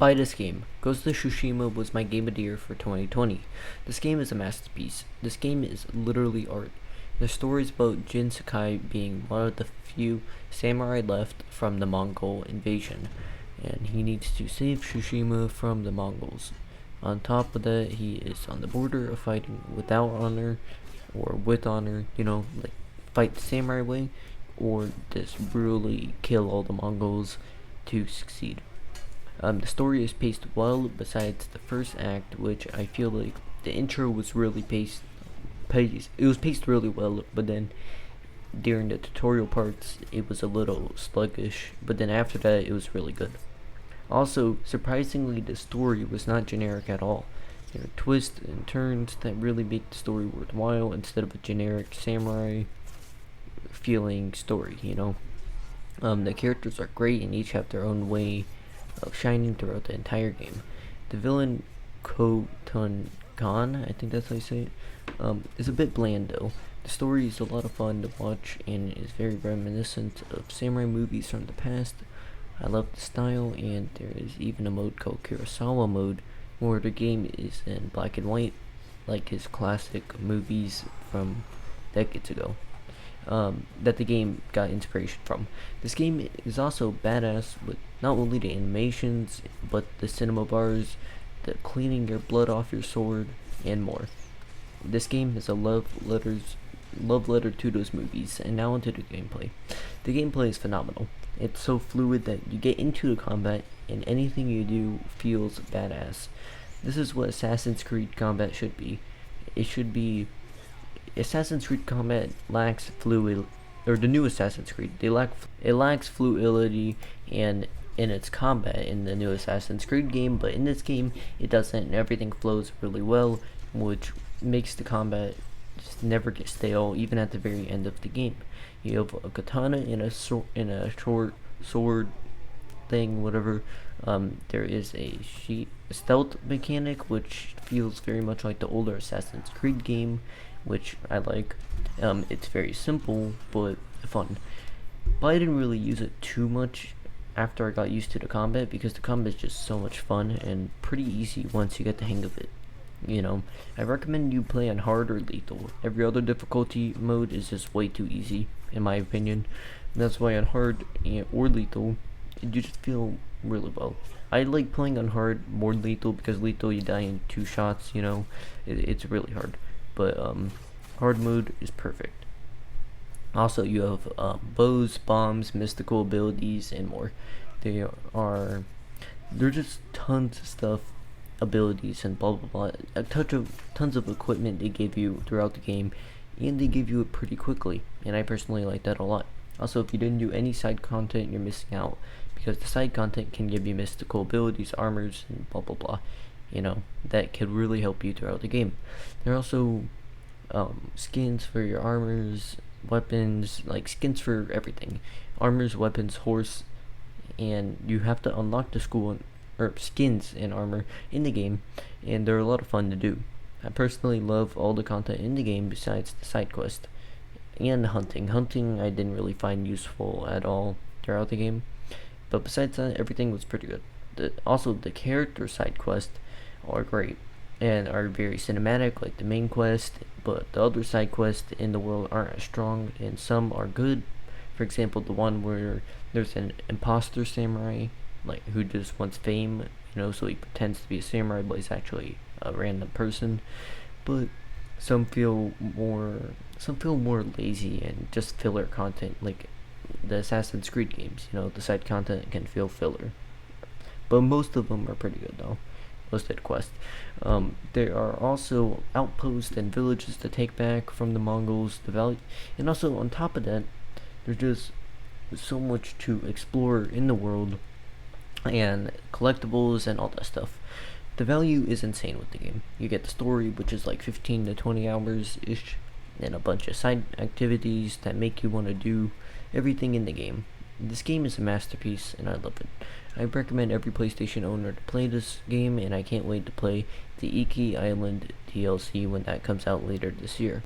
Buy this game. Ghost of Tsushima was my game of the year for 2020. This game is a masterpiece. This game is literally art. The story is about Jin Sakai being one of the few samurai left from the Mongol invasion, and he needs to save Tsushima from the Mongols. On top of that, he is on the border of fighting without honor, or with honor, like fight the samurai way, or just brutally kill all the Mongols to succeed. The story is paced well, besides the first act, which I feel like the intro was really paced. It was paced really well, but then during the tutorial parts, it was a little sluggish. But then after that, it was really good. Also, surprisingly, the story was not generic at all. There are twists and turns that really make the story worthwhile instead of a generic samurai feeling story. The characters are great and each have their own way of shining throughout the entire game. The villain Khotun Khan, I think that's how you say it, is a bit bland though. The story is a lot of fun to watch and is very reminiscent of samurai movies from the past. I love the style, and there is even a mode called Kurosawa mode where the game is in black and white, like his classic movies from decades ago. That the game got inspiration from. This game is also badass with not only the animations, but the cinema bars, the cleaning your blood off your sword, and more. This game is a love letter to those movies, and now into the gameplay. The gameplay is phenomenal. It's so fluid that you get into the combat, and anything you do feels badass. This is what Assassin's Creed combat should be. It should be Assassin's Creed combat lacks fluid, or the new Assassin's Creed, it lacks fluidity and in its combat in the new Assassin's Creed game, but in this game it doesn't, and everything flows really well, which makes the combat just never get stale, even at the very end of the game. You have a katana in a short sword thing, whatever. There is a stealth mechanic, which feels very much like the older Assassin's Creed game, which I like. It's very simple but fun. But I didn't really use it too much after I got used to the combat, because the combat is just so much fun and pretty easy once you get the hang of it. I recommend you play on hard or lethal. Every other difficulty mode is just way too easy, in my opinion. And that's why on hard or lethal, you just feel really well. I like playing on hard more lethal, because lethal you die in 2 shots, it's really hard. But hard mode is perfect. Also, you have bows, bombs, mystical abilities, and more. There's just tons of stuff, abilities, and blah blah blah. Tons of equipment they give you throughout the game, and they give you it pretty quickly. And I personally like that a lot. Also, if you didn't do any side content, you're missing out, because the side content can give you mystical abilities, armors, and blah blah blah. That could really help you throughout the game. There are also skins for your armors, weapons, like skins for everything. Armors, weapons, horse, and you have to unlock the skins and armor in the game, and they're a lot of fun to do. I personally love all the content in the game besides the side quest and hunting. Hunting I didn't really find useful at all throughout the game, but besides that, everything was pretty good. Also, the character side quests are great and are very cinematic, like the main quest, but the other side quests in the world aren't as strong, and some are good. For example, the one where there's an imposter samurai, like who just wants fame, so he pretends to be a samurai, but he's actually a random person. But some feel more lazy and just filler content, like the Assassin's Creed games. The side content can feel filler, but most of them are pretty good though. Most of the quest. There are also outposts and villages to take back from the Mongols. And also on top of that, there's just so much to explore in the world, and collectibles and all that stuff. The value is insane with the game. You get the story, which is like 15 to 20 hours ish, and a bunch of side activities that make you want to do everything in the game. This game is a masterpiece, and I love it. I recommend every PlayStation owner to play this game, and I can't wait to play the Iki Island DLC when that comes out later this year.